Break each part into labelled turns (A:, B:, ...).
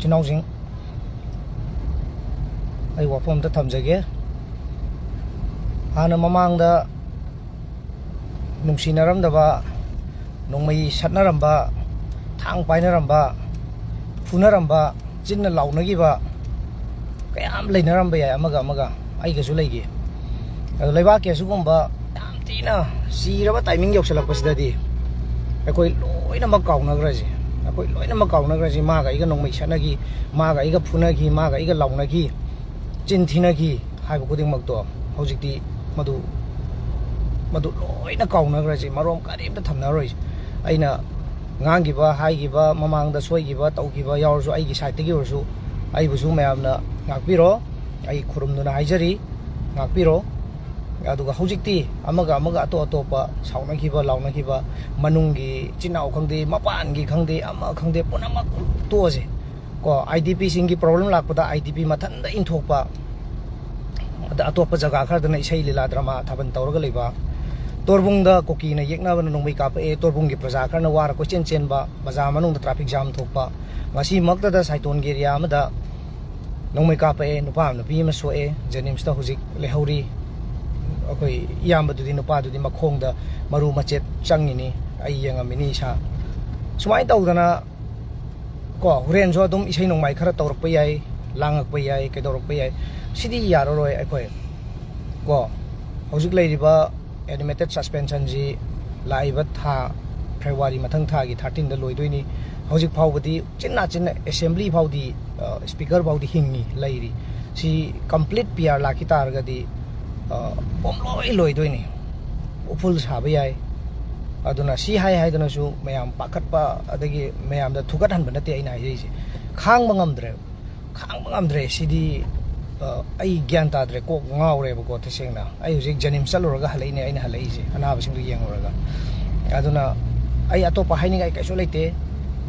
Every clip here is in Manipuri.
A: ꯆꯤꯅꯥꯎꯁꯤꯡ ꯑꯩ ꯋꯥꯐꯝ ꯑꯝꯇ ꯊꯝꯖꯒꯦ ꯍꯥꯟꯅ ꯃꯃꯥꯡꯗ ꯅꯨꯡꯁꯤꯅꯔꯝꯗꯕ ꯅꯣꯡꯃꯩ ꯁꯠꯅꯔꯝꯕ ꯊꯥꯡ ꯄꯥꯏꯅꯔꯝꯕ ꯐꯨꯅꯔꯝꯕ ꯆꯤꯟꯅ ꯂꯥꯎꯅꯈꯤꯕ ꯀꯌꯥꯝ ꯂꯩꯅꯔꯝꯕ ꯌꯥꯏ ꯑꯃꯒ ꯑꯃꯒ ꯑꯩꯒꯁꯨ ꯂꯩꯈꯤ ꯑꯗꯣ ꯂꯩꯕꯥꯛꯀꯤ ꯑꯁꯤꯒꯨꯝꯕ ꯌꯥꯝ ꯊꯤꯅ ꯆꯤꯔꯕ ꯇꯥꯏꯃꯤꯡ ꯌꯧꯁꯜꯂꯛꯄꯁꯤꯗꯗꯤ ꯑꯩꯈꯣꯏ ꯂꯣꯏꯅꯃꯛ ꯀꯥꯎꯅꯈ꯭ꯔꯁꯤ ꯃꯥꯒ ꯑꯩꯒ ꯅꯣꯡꯃꯩ ꯁꯠꯅꯈꯤ ꯃꯥꯒ ꯑꯩꯒ ꯐꯨꯅꯈꯤ ꯃꯥꯒ ꯑꯩꯒ ꯂꯥꯎꯅꯈꯤ ꯆꯤꯟ ꯊꯤꯅꯈꯤ ꯍꯥꯏꯕ ꯈꯨꯗꯤꯡꯃꯛꯇꯣ ꯍꯧꯖꯤꯛꯇꯤ ꯃꯗꯨ ꯂꯣꯏꯅ ꯀꯥꯎꯅꯈ꯭ꯔꯁꯤ ꯃꯔꯣꯝ ꯀꯔꯤꯝꯇ ꯊꯝꯅꯔꯣꯏꯁꯤ ꯑꯩꯅ ꯉꯥꯡꯈꯤꯕ ꯍꯥꯏꯈꯤꯕ ꯃꯃꯥꯡꯗ ꯁꯣꯏꯈꯤꯕ ꯇꯧꯈꯤꯕ ꯌꯥꯎꯔꯁꯨ ꯑꯩꯒꯤ ꯁꯥꯏꯠꯇꯒꯤ ꯑꯣꯏꯔꯁꯨ ꯑꯩꯕꯨꯁꯨ ꯃꯌꯥꯝꯅ ꯉꯥꯛꯄꯤꯔꯣ ꯑꯩ ꯈꯨꯔꯨꯝꯗꯨꯅ ꯍꯥꯏꯖꯔꯤ ꯉꯥꯛꯄꯤꯔꯣ ꯑꯗꯨꯒ ꯍꯧꯖꯤꯛꯇꯤ ꯑꯃꯒ ꯑꯇꯣꯞꯄ ꯁꯥꯎꯅꯈꯤꯕ ꯂꯥꯎꯅꯈꯤꯕ ꯃꯅꯨꯡꯒꯤ ꯆꯤꯟꯅꯥꯎ ꯈꯪꯗꯦ ꯃꯄꯥꯟꯒꯤ ꯈꯪꯗꯦ ꯑꯃ ꯈꯪꯗꯦ ꯄꯨꯝꯅꯃꯛ ꯇꯣꯛꯑꯁꯦ ꯀꯣ IDPꯁꯤꯡꯒꯤ ꯄ꯭ꯔꯣꯕ꯭ꯂꯦꯝ ꯂꯥꯛꯄꯗ IDP ꯃꯊꯟꯇ ꯏꯟꯊꯣꯛꯄ ꯑꯗ ꯑꯇꯣꯞꯄ ꯖꯒꯥ ꯈꯔꯗꯅ ꯏꯁꯩ ꯂꯤꯂꯥ ꯗ꯭ꯔꯃꯥ ꯊꯥꯕꯜ ꯇꯧꯔꯒ ꯂꯩꯕ ꯇꯣꯔꯕꯨꯡꯗ ꯀꯨꯀꯤꯅ ꯌꯦꯛꯅꯕꯅ ꯅꯣꯡꯃꯩ ꯀꯥꯞꯄꯛꯑꯦ ꯇꯣꯔꯕꯨꯡꯒꯤ ꯄ꯭ꯔꯖꯥ ꯈꯔꯅ ꯋꯥꯔ ꯀꯣꯏꯆꯦꯟ ꯆꯦꯟꯕ ꯕꯖꯥꯔ ꯃꯅꯨꯡꯗ ꯇ꯭ꯔꯥꯐꯤꯛ ꯖꯥꯝ ꯊꯣꯛꯄ ꯉꯁꯤꯃꯛꯇꯗ ꯁꯥꯏꯇꯣꯟꯒꯤ ꯑꯦꯔꯤꯌꯥ ꯑꯃꯗ ꯅꯣꯡꯃꯩ ꯀꯥꯞꯄꯛꯑꯦ ꯅꯨꯄꯥ ꯑꯃ ꯅꯨꯄꯤ ꯑꯃ ꯁꯣꯛꯑꯦ ꯖꯦꯅꯤꯝꯁꯇ ꯍꯧꯖꯤꯛ ꯂꯩꯍꯧꯔꯤ ꯑꯩꯈꯣꯏ ꯏꯌꯥꯝꯕꯗꯨꯗꯤ ꯅꯨꯄꯥꯗꯨꯗꯤ ꯃꯈꯣꯡꯗ ꯃꯔꯨ ꯃꯆꯦꯠ ꯆꯪꯉꯤꯅꯤ ꯑꯩ ꯌꯦꯡꯉꯝꯃꯤꯅꯤ ꯏꯁꯥ ꯁꯨꯃꯥꯏꯅ ꯇꯧꯗꯅ ꯀꯣ ꯍꯣꯔꯦꯟꯁꯨ ꯑꯗꯨꯝ ꯏꯁꯩ ꯅꯣꯡꯃꯥꯏ ꯈꯔ ꯇꯧꯔꯛꯄ ꯌꯥꯏ ꯂꯥꯡꯉꯛꯄ ꯌꯥꯏ ꯀꯩꯗꯧꯔꯛꯄ ꯌꯥꯏ ꯁꯤꯗꯤ ꯌꯥꯔꯔꯣꯏ ꯑꯩꯈꯣꯏ ꯀꯣ ꯍꯧꯖꯤꯛ ꯂꯩꯔꯤꯕ ꯑꯦꯅꯤꯃꯦꯇꯦꯠ ꯁꯁꯄꯦꯟꯁꯟꯁꯤ ꯂꯥꯛꯏꯕ ꯊꯥ ꯐꯦꯕꯋꯥꯔꯤ ꯃꯊꯪ ꯊꯥꯒꯤ 13ꯗ ꯂꯣꯏꯗꯣꯏꯅꯤ ꯍꯧꯖꯤꯛ ꯐꯥꯎꯕꯗꯤ ꯆꯤꯟꯅ ꯑꯦꯁꯦꯝꯕ꯭ꯂꯤ ꯐꯥꯎꯗꯤ ꯁ꯭ꯄꯤꯀꯔ ꯐꯥꯎꯗꯤ ꯍꯤꯡꯉꯤ ꯂꯩꯔꯤ ꯁꯤ ꯀꯝꯄ꯭ꯂꯤꯠ PR ꯂꯥꯛꯈꯤ ꯇꯥꯔꯒꯗꯤ ꯄꯣꯝꯂꯣꯏ ꯂꯣꯏꯗꯣꯏꯅꯤ ꯎꯐꯨꯜ ꯁꯥꯕ ꯌꯥꯏ ꯑꯗꯨꯅ ꯁꯤ ꯍꯥꯏꯗꯅꯁꯨ ꯃꯌꯥꯝ ꯄꯥꯈꯠꯄ ꯑꯗꯒꯤ ꯃꯌꯥꯝꯗ ꯊꯨꯒꯠꯍꯟꯕ ꯅꯠꯇꯦ ꯑꯩꯅ ꯍꯥꯏꯖꯔꯤꯁꯦ ꯈꯥꯡꯕ ꯉꯝꯗ꯭ꯔꯦ ꯁꯤꯗꯤ ꯑꯩ ꯒ꯭ꯌꯥꯟ ꯇꯥꯗ꯭ꯔꯦ ꯀꯣꯛ ꯉꯥꯎꯔꯦꯕꯀꯣ ꯇꯁꯦꯡꯅ ꯑꯩ ꯍꯧꯖꯤꯛ ꯖꯦꯅꯤꯝꯁ ꯆꯠꯂꯨꯔꯒ ꯍꯜꯂꯛꯏꯅꯦ ꯑꯩꯅ ꯍꯜꯂꯛꯏꯁꯦ ꯑꯅꯥꯕꯁꯤꯡꯗꯨ ꯌꯦꯡꯉꯨꯔꯒ ꯑꯗꯨꯅ ꯑꯩ ꯑꯇꯣꯞꯄ ꯍꯥꯏꯅꯤꯡꯉꯥꯏ ꯀꯩꯁꯨ ꯂꯩꯇꯦ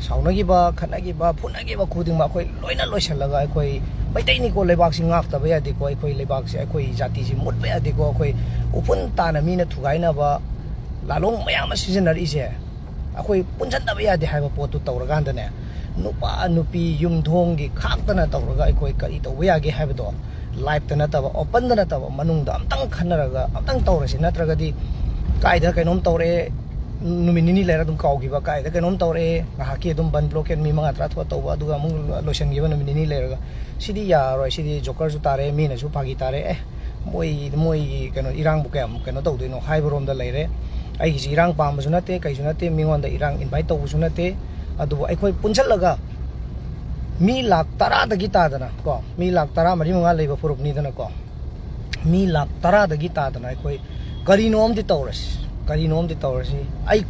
A: ꯁꯥꯎꯅꯈꯤꯕ ꯈꯠꯅꯈꯤꯕ ꯐꯨꯅꯈꯤꯕ ꯈꯨꯗꯤꯡꯃꯛ ꯑꯩꯈꯣꯏ ꯂꯣꯏꯅ ꯂꯣꯏꯁꯤꯜꯂꯒ ꯑꯩꯈꯣꯏ ꯃꯩꯇꯩꯅꯤꯀꯣ ꯂꯩꯕꯥꯛꯁꯤ ꯉꯥꯛꯇꯕ ꯌꯥꯗꯦꯀꯣ ꯑꯩꯈꯣꯏ ꯂꯩꯕꯥꯛꯁꯤ ꯑꯩꯈꯣই ꯖꯥꯇꯤꯁꯤ ꯃꯨꯠꯄ ꯌꯥꯗꯦꯀꯣ ꯑꯩꯈꯣꯏ ꯎꯐꯨꯟ ꯇꯥꯅ ꯃꯤꯅ ꯊꯨꯒꯥꯏꯅꯕ ꯂꯥꯂꯣꯡ ꯃꯌꯥꯝ ꯑꯃ ꯁꯤꯖꯤꯟꯅꯔꯛꯏꯁꯦ ꯑꯩꯈꯣꯏ ꯄꯨꯟꯁꯤꯟꯗꯕ ꯌꯥꯗꯦ ꯍꯥꯏꯕ ꯄꯣꯠꯇꯨ ꯇꯧꯔꯀꯥꯟꯗꯅꯦ ꯅꯨꯄꯥ ꯅꯨꯄꯤ ꯌꯨꯝꯊꯣꯡꯒꯤ ꯈꯥꯛꯇꯅ ꯇꯧꯔꯒ ꯑꯩꯈꯣꯏ ꯀꯔꯤ ꯇꯧꯕ ꯌꯥꯒꯦ ꯍꯥꯏꯕꯗꯣ ꯂꯥꯏꯐꯇ ꯅꯠꯇꯕ ꯑꯣꯄꯟꯗ ꯅꯠꯇꯕ ꯃꯅꯨꯡꯗ ꯑꯝꯇꯪ ꯈꯟꯅꯔꯒ ꯑꯝꯇꯪ ꯇꯧꯔꯁꯤ ꯅꯠꯇ꯭ꯔꯒꯗꯤ ꯀꯥꯏꯗ ꯀꯩꯅꯣꯝ ꯇꯧꯔꯛꯑꯦ ꯅꯨꯃꯤꯠ ꯅꯤꯅꯤ ꯂꯩꯔ ꯑꯗꯨꯝ ꯀꯥꯎꯈꯤꯕ ꯀꯥꯏꯗ ꯀꯩꯅꯣꯝ ꯇꯧꯔꯛꯑꯦ ꯉꯥꯏꯍꯥꯛꯀꯤ ꯑꯗꯨꯝ ꯕꯟ ꯕ꯭ꯂꯣꯀꯦꯠ ꯃꯤ 5 10 ꯇꯧꯕ ꯑꯗꯨꯒ ꯑꯃꯨꯛ ꯂꯣꯏꯁꯤꯟꯈꯤꯕ ꯅꯨꯃꯤꯠ ꯅꯤꯅꯤ ꯂꯩꯔꯒ ꯁꯤꯗꯤ ꯌꯥꯔꯣꯏ ꯁꯤꯗꯤ ꯖꯣꯀꯔꯁꯨ ꯇꯥꯔꯦ ꯃꯤꯅꯁꯨ ꯐꯥꯒꯤ ꯇꯥꯔꯦ ꯃꯣꯏꯒꯤ ꯀꯩꯅꯣ ꯏꯔꯥꯡꯕꯨ ꯀꯌꯥꯝ ꯀꯩꯅꯣ ꯇꯧꯗꯣꯏꯅꯣ ꯍꯥꯏꯕꯔꯣꯝꯗ ꯂꯩꯔꯦ ꯑꯩꯒꯤꯁꯤ ꯏꯔꯥꯡ ꯄꯥꯝꯕꯁꯨ ꯅꯠꯇꯦ ꯀꯩꯁꯨ ꯅꯠꯇꯦ ꯃꯤꯉꯣꯟꯗ ꯏꯔꯥꯡ ꯏꯟꯚꯥꯏꯠ ꯇꯧꯕꯁꯨ ꯅꯠꯇꯦ ꯑꯗꯨꯕꯨ ꯑꯩꯈꯣꯏ ꯄꯨꯟꯁꯤꯜꯂꯒ ꯃꯤ ꯂꯥꯛ 10ꯗꯒꯤ ꯇꯥꯗꯅ ꯀꯣ ꯃꯤ ꯂꯥꯛ 10 ꯃꯔꯤ ꯃꯉꯥ ꯂꯩꯕ ꯐꯨꯔꯨꯞꯅꯤꯗꯅ ꯀꯣ ꯃꯤ ꯂꯥꯛ 10ꯗꯒꯤ ꯇꯥꯗꯅ ꯑꯩꯈꯣꯏ ꯀꯔꯤꯅꯣꯝꯗꯤ ꯇꯧꯔꯁꯤ ꯑꯩ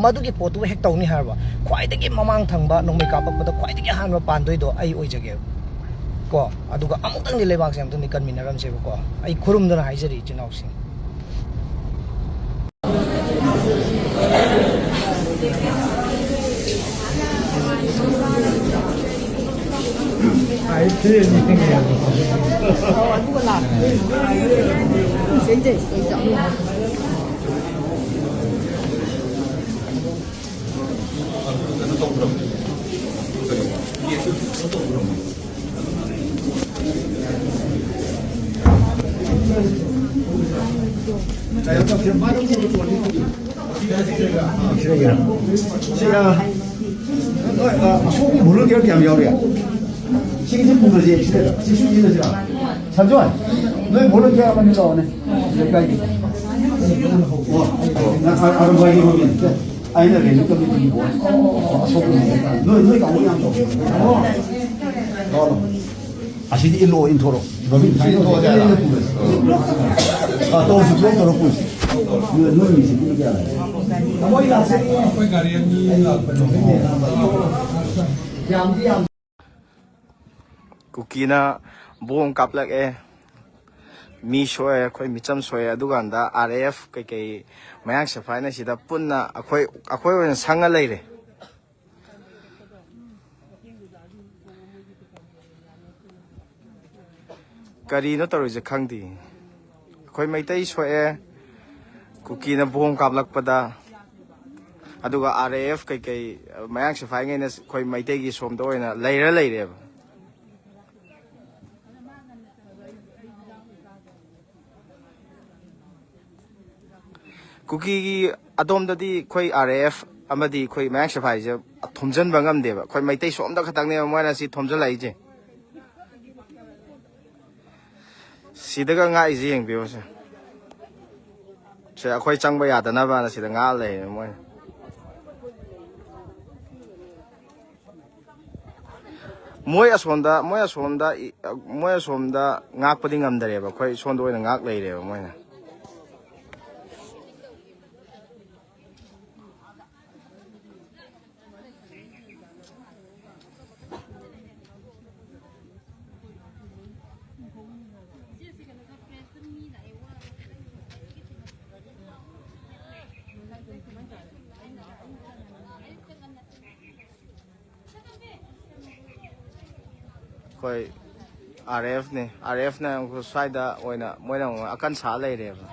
A: ꯃꯗꯨꯒꯤ ꯄꯣꯠꯇꯨ ꯍꯦꯛ ꯇꯧꯅꯤ ꯍꯥꯏꯔꯕ ꯈ꯭ꯋꯥꯏꯗꯒꯤ ꯃꯃꯥꯡ ꯊꯪꯕ ꯅꯣꯡꯃꯩ ꯀꯥꯞꯄꯛꯄꯗ ꯈ꯭ꯋꯥꯏꯗꯒꯤ ꯑꯍꯥꯟꯕ ꯄꯥꯟꯗꯣꯏꯗꯣ ꯑꯩ ꯑꯣꯏꯖꯒꯦ ꯀꯣ ꯑꯗꯨꯒ ꯑꯃꯨꯛꯇꯪꯗꯤ ꯂꯩꯕꯥꯛꯁꯦ ꯑꯃꯨꯛꯇꯪꯗꯤ ꯀꯟꯃꯤꯟꯅꯔꯝꯁꯦꯕꯀꯣ ꯑꯩ ꯈꯨꯔꯨꯝꯗꯨꯅ ꯍꯥꯏꯖꯔꯤ ꯏꯆꯤꯟ ꯏꯅꯥꯎꯁꯤꯡ
B: 속이 물을 그렇게 하면 요리야. 시기 부르지 시대다. 시수지는 자. 삼촌. 너 물을 그렇게 하면 이거 오네. 여기까지. 나 아름다게 보면 돼. 아이들 얘기 좀 해주고. 속이 너가 오냐 또. 아시디 일로 인토로. 너희 인토로 잘. 아, 또 수고 들었고 있어. 너는 이제 이렇게 하네.
C: Kukina buong kaplak mi soe akhoi micham soe aduganda RAF kai mayak safai na sida punna akhoi oina sanga leire kari no taruje khangdi akhoi maitai soe kukina buong kaplak pada ꯑꯗꯨꯒ RAF ꯀꯩꯀꯩ ꯃꯌꯥꯡ ꯁꯤꯐꯥꯏꯉꯩꯅ ꯑꯩꯈꯣꯏ ꯃꯩꯇꯩꯒꯤ ꯁꯣꯝꯗ ꯑꯣꯏꯅ ꯂꯩꯔꯦꯕ ꯀꯨꯀꯤꯒꯤ ꯑꯗꯣꯝꯗꯗꯤ ꯑꯩꯈꯣꯏ RAF ꯑꯃꯗꯤ ꯑꯩꯈꯣꯏ ꯃꯌꯥꯡ ꯁꯤꯐꯥꯏꯁꯦ ꯊꯣꯝꯖꯤꯟꯕ ꯉꯝꯗꯦꯕ ꯑꯩꯈꯣꯏ ꯃꯩꯇꯩ ꯁꯣꯝꯗ ꯈꯛꯇꯪꯅꯦꯕ ꯃꯣꯏꯅ ꯁꯤ ꯊꯣꯝꯖꯤꯜꯂꯛꯏꯁꯦ ꯁꯤꯗꯒ ꯉꯥꯛꯏꯁꯦ ꯌꯦꯡꯕꯤꯌꯨꯁꯦ ꯁꯦ ꯑꯩꯈꯣꯏ ꯆꯪꯕ ꯌꯥꯗꯅꯕꯅ ꯁꯤꯗ ꯉꯥꯛ ꯂꯩꯔꯦ ꯃꯣꯏ ꯑꯁꯣꯝꯗ ꯉꯥꯛꯄꯗꯤ ꯉꯝꯗꯔꯦꯕ ꯑꯩꯈꯣꯏ ꯁꯣꯝꯗ ꯑꯣꯏꯅ ꯉꯥꯛ ꯂꯩꯔꯦꯕ ꯃꯣꯏꯅ ꯑꯩꯈꯣꯏ RAFꯅ ꯁ꯭ꯋꯥꯏꯗ ꯑꯣꯏꯅ ꯃꯣꯏꯅ ꯑꯀꯟ ꯁꯥ ꯂꯩꯔꯦꯕ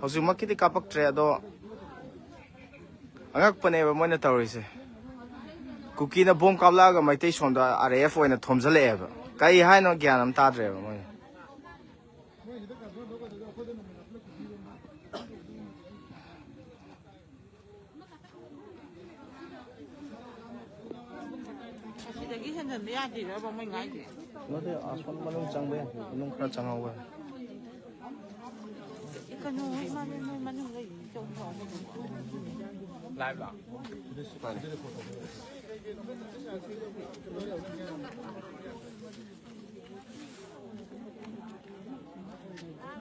C: ꯍꯧꯖꯤꯛꯃꯛꯀꯤꯗꯤ ꯀꯥꯞꯄꯛꯇ꯭ꯔꯦ ꯑꯗꯣ ꯑꯉꯛꯄꯅꯦꯕ ꯃꯣꯏꯅ ꯇꯧꯔꯤꯁꯦ ꯀꯨꯀꯤꯅ ꯕꯣꯝ ꯀꯥꯞꯂꯛꯑꯒ ꯃꯩꯇꯩ ꯁꯣꯝꯗ RAF ꯑꯣꯏꯅ ꯊꯣꯝꯖꯤꯜꯂꯛꯑꯦꯕ ꯀꯔꯤ ꯍꯥꯏꯅꯣ ꯒ꯭ꯌꯥꯟ ꯑꯃ ꯇꯥꯗ꯭ꯔꯦꯕ ꯃꯣꯏ
D: ꯑꯁꯤꯗꯒꯤ ꯍꯦꯟꯖꯟꯕ ꯌꯥꯗꯦꯔꯕ ꯃꯣꯏ ꯉꯥꯏꯁꯦ
C: ꯅꯠꯇꯦ ꯑꯁꯣꯝ ꯃꯅꯨꯡ ꯆꯪꯕ ꯌꯥꯏ ꯃꯅꯨꯡ ꯈꯔ ꯆꯪꯍꯧꯕ
D: ꯀꯩꯅꯣ ꯃꯣꯏ ꯃꯅꯨꯡꯗ
C: live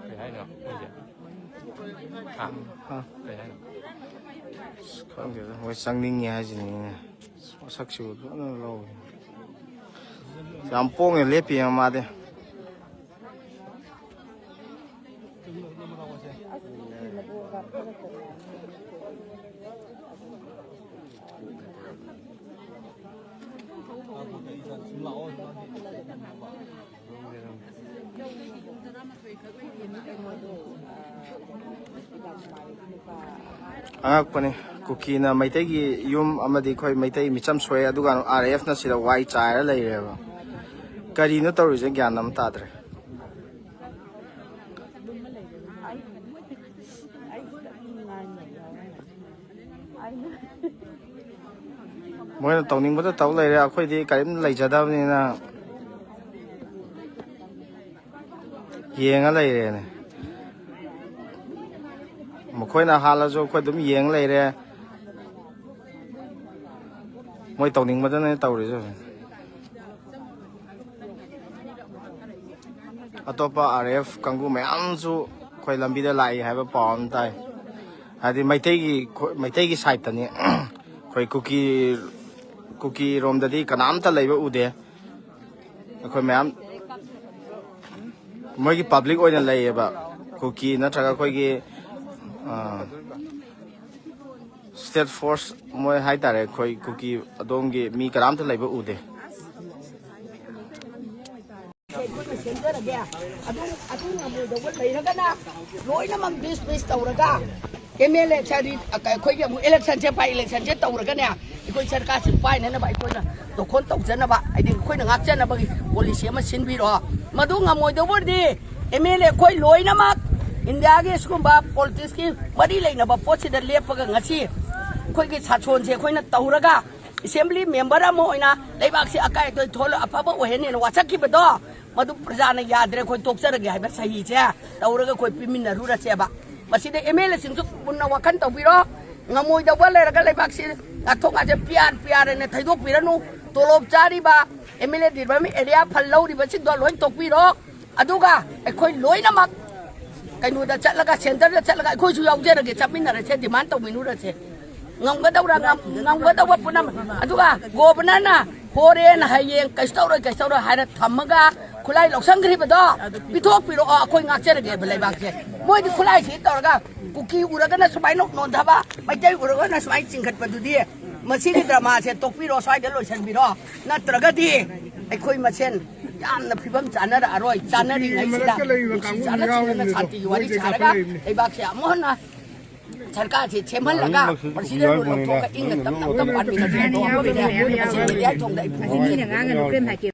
E: kể hay nữa bây giờ kể hay nữa
C: ꯈꯪꯗꯦꯗ ꯃꯣꯏ ꯆꯪꯅꯤꯡꯉꯦ ꯍꯥꯏꯁꯤꯅꯤꯅꯦ ꯃꯁꯛꯁꯨ ꯐꯖꯅ ꯂꯧꯋꯦ ꯌꯥꯝ ꯄꯣꯡꯅ ꯂꯦꯞꯄꯤ ꯃꯥꯗꯤ ꯑꯉꯛꯄꯅꯤ ꯀꯨꯀꯤꯅ ꯃꯩꯇꯩꯒꯤ ꯌꯨꯝ ꯑꯃꯗꯤ ꯑꯩꯈꯣꯏ ꯃꯩꯇꯩ ꯃꯤꯆꯝ ꯁꯣꯛꯑꯦ ꯑꯗꯨꯒ RAFꯅ ꯁꯤꯗ ꯋꯥꯏ ꯆꯥꯏꯔ ꯂꯩꯔꯦꯕ ꯀꯔꯤꯅꯣ ꯇꯧꯔꯤꯁꯦ ꯒ꯭ꯌꯥꯟ ꯑꯃ ꯇꯥꯗ꯭ꯔꯦ ꯃꯣꯏꯅ ꯇꯧꯅꯤꯡꯕꯗ ꯇꯧ ꯂꯩꯔꯦ ꯑꯩꯈꯣꯏꯗꯤ ꯀꯔꯤꯝ ꯂꯩꯖꯗꯕꯅꯤꯅ ꯌꯦꯡꯉ ꯂꯩꯔꯦꯅꯦ ꯃꯈꯣꯏꯅ ꯍꯥꯜꯂꯁꯨ ꯑꯩꯈꯣꯏ ꯑꯗꯨꯝ ꯌꯦꯡ ꯂꯩꯔꯦ ꯃꯣꯏ ꯇꯧꯅꯤꯡꯕꯗꯅꯦ ꯇꯧꯔꯤꯁꯦ ꯑꯇꯣꯞꯄ RAF ꯀꯥꯡꯕꯨ ꯃꯌꯥꯝꯁꯨ ꯑꯩꯈꯣꯏ ꯂꯝꯕꯤꯗ ꯂꯥꯛꯏ ꯍꯥꯏꯕ ꯄꯥꯎ ꯑꯃ ꯇꯥꯏ ꯍꯥꯏꯗꯤ ꯃꯩꯇꯩꯒꯤ ꯁꯥꯏꯠꯇꯅꯤ ꯑꯩꯈꯣꯏ ꯀꯨꯀꯤ ꯔꯣꯝꯗꯗꯤ ꯀꯅꯥꯝꯇ ꯂꯩꯕ ꯎꯗꯦ ꯑꯩꯈꯣꯏ ꯃꯌꯥꯝ ꯃꯣꯏꯒꯤ ꯄꯕ꯭ꯂꯤꯛ ꯑꯣꯏꯅ ꯂꯩꯌꯦꯕ ꯀꯨꯀꯤ ꯅꯠꯇ꯭ꯔꯒ ꯑꯩꯈꯣꯏꯒꯤ ꯁ꯭ꯇꯦꯠ ꯐꯣꯔꯁ ꯃꯣꯏ ꯍꯥꯏꯇꯥꯔꯦ ꯑꯩꯈꯣꯏ ꯀꯨꯀꯤ ꯑꯗꯣꯝꯒꯤ ꯃꯤ ꯀꯅꯥꯝꯇ ꯂꯩꯕ ꯎꯗꯦ
F: ꯂꯣꯏꯅꯃꯛ ꯗꯤꯁꯃꯤꯁ ꯇꯧꯔꯒ MLA ꯑꯩꯈꯣꯏꯒꯤ ꯑꯃꯨꯛ ꯏꯂꯦꯛꯁꯟꯁꯦ ꯕꯥꯏ ꯏꯂꯦꯛꯁꯟꯁꯦ ꯇꯧꯔꯒꯅꯦ ꯑꯩꯈꯣꯏ ꯁꯔꯀꯥꯔꯁꯤ ꯄꯥꯏꯅꯅꯕ ꯑꯩꯈꯣꯏꯅ ꯗꯣꯈꯣꯟ ꯇꯧꯖꯅꯕ ꯍꯥꯏꯗꯤ ꯑꯩꯈꯣꯏꯅ ꯉꯥꯛꯆꯅꯕꯒꯤ ꯄꯣꯂꯤꯁꯤ ꯑꯃ ꯁꯤꯟꯕꯤꯔꯣ ꯃꯗꯨ ꯉꯝꯃꯣꯏꯗꯧꯕꯗꯤ MLA ꯑꯩꯈꯣꯏ ꯂꯣꯏꯅꯃꯛ ꯏꯟꯗꯤꯌꯥꯒꯤ ꯁꯤꯒꯨꯝꯕ ꯄꯣꯂꯤꯇꯤꯛꯁꯀꯤ ꯃꯔꯤ ꯂꯩꯅꯕ ꯄꯣꯠꯁꯤꯗ ꯂꯦꯞꯄꯒ ꯉꯁꯤ ꯑꯩꯈꯣꯏꯒꯤ ꯁꯥꯁꯣꯟꯁꯦ ꯑꯩꯈꯣꯏꯅ ꯇꯧꯔꯒ ꯑꯦꯁꯦꯝꯕ꯭ꯂꯤ ꯃꯦꯝꯕꯔ ꯑꯃ ꯑꯣꯏꯅ ꯂꯩꯕꯥꯛꯁꯤ ꯑꯀꯥꯏ ꯑꯇꯣꯏ ꯊꯣꯛꯂ ꯑꯐꯕ ꯑꯣꯏꯍꯟꯅꯦꯅ ꯋꯥꯁꯛꯈꯤꯕꯗꯣ ꯃꯗꯨ ꯄ꯭ꯔꯖꯥꯅ ꯌꯥꯗ꯭ꯔꯦ ꯑꯩꯈꯣꯏ ꯇꯣꯛꯆꯔꯒꯦ ꯍꯥꯏꯕ ꯆꯍꯤꯁꯦ ꯇꯧꯔꯒ ꯑꯩꯈꯣꯏ ꯄꯤꯃꯤꯟꯅꯔꯨꯔꯁꯦꯕ ꯃꯁꯤꯗ MLAꯁꯤꯡꯁꯨ ꯄꯨꯟꯅ ꯋꯥꯈꯜ ꯇꯧꯕꯤꯔꯣ ꯉꯝꯃꯣꯏꯗꯧꯕ ꯂꯩꯔꯒ ꯂꯩꯕꯥꯛꯁꯤ ꯉꯥꯛꯊꯣꯛ ꯉꯥꯏꯁꯦ ꯄꯤꯌꯥꯔꯅ ꯊꯩꯗꯣꯛꯄꯤꯔꯅꯨ ꯇꯣꯂꯣꯞ ꯆꯥꯔꯤꯕ MLA ꯗꯤꯕꯂꯞꯃꯦꯟ ꯑꯦꯔꯤꯌꯥ ꯐꯜ ꯂꯧꯔꯤꯕꯁꯤꯡꯗꯣ ꯂꯣꯏ ꯇꯣꯛꯄꯤꯔꯣ ꯑꯗꯨꯒ ꯑꯩꯈꯣꯏ ꯂꯣꯏꯅꯃꯛ ꯀꯩꯅꯣꯗ ꯆꯠꯂꯒ ꯁꯦꯟꯇꯔꯗ ꯆꯠꯂꯒ ꯑꯩꯈꯣꯏꯁꯨ ꯌꯥꯎꯖꯔꯒꯦ ꯆꯠꯃꯤꯟꯅꯔꯁꯦ ꯗꯤꯃꯥꯟ ꯇꯧꯃꯤꯟꯅꯔꯁꯦ ꯉꯝꯒꯗꯧꯕ ꯄꯨꯝꯅꯃꯛ ꯑꯗꯨꯒ ꯒꯣꯕꯔꯅꯔꯅ ꯍꯣꯔꯦꯟ ꯍꯌꯦꯡ ꯀꯩꯁꯨ ꯇꯧꯔꯣꯏ ꯍꯥꯏꯔ ꯊꯝꯃꯒ ꯈꯨꯠꯂꯥꯏ ꯂꯧꯁꯟꯈ꯭ꯔꯤꯕꯗꯣ ꯄꯤꯊꯣꯛꯄꯤꯔꯛꯑꯣ ꯑꯩꯈꯣꯏ ꯉꯥꯛꯆꯔꯒꯦꯕ ꯂꯩꯕꯥꯛꯁꯦ ꯃꯣꯏꯗꯤ ꯈꯨꯠꯂꯥꯏꯁꯤ ꯇꯧꯔꯒ ꯀꯨꯀꯤ ꯎꯔꯒꯅ ꯁꯨꯃꯥꯏꯅ ꯅꯣꯟꯊꯕ ꯃꯩꯇꯩ ꯎꯔꯒꯅ ꯁꯨꯃꯥꯏꯅ ꯆꯤꯡꯈꯠꯄꯗꯨꯗꯤ ꯃꯁꯤꯒꯤ ꯗ꯭ꯔꯃꯥꯁꯦ ꯇꯣꯛꯄꯤꯔꯣ ꯁ꯭ꯋꯥꯏꯗ ꯂꯣꯏꯁꯟꯕꯤꯔꯣ ꯅꯠꯇ꯭ꯔꯒꯗꯤ ꯑꯩꯈꯣꯏ ꯃꯁꯦꯟ ꯌꯥꯝꯅ ꯐꯤꯕꯝ ꯆꯥꯅꯔꯛꯑꯔꯣꯏ ꯆꯥꯅꯔꯤꯉꯩꯁꯤꯗ ꯆꯥꯟꯅ ꯁꯥꯟꯇꯤꯒꯤ ꯋꯥꯔꯤ ꯁꯥꯔꯒ ꯂꯩꯕꯥꯛꯁꯦ ꯑꯃꯨꯛ ꯍꯟꯅ सरकार से छेमल लगा और सीधे लोग तो का इंग तब पार्टी का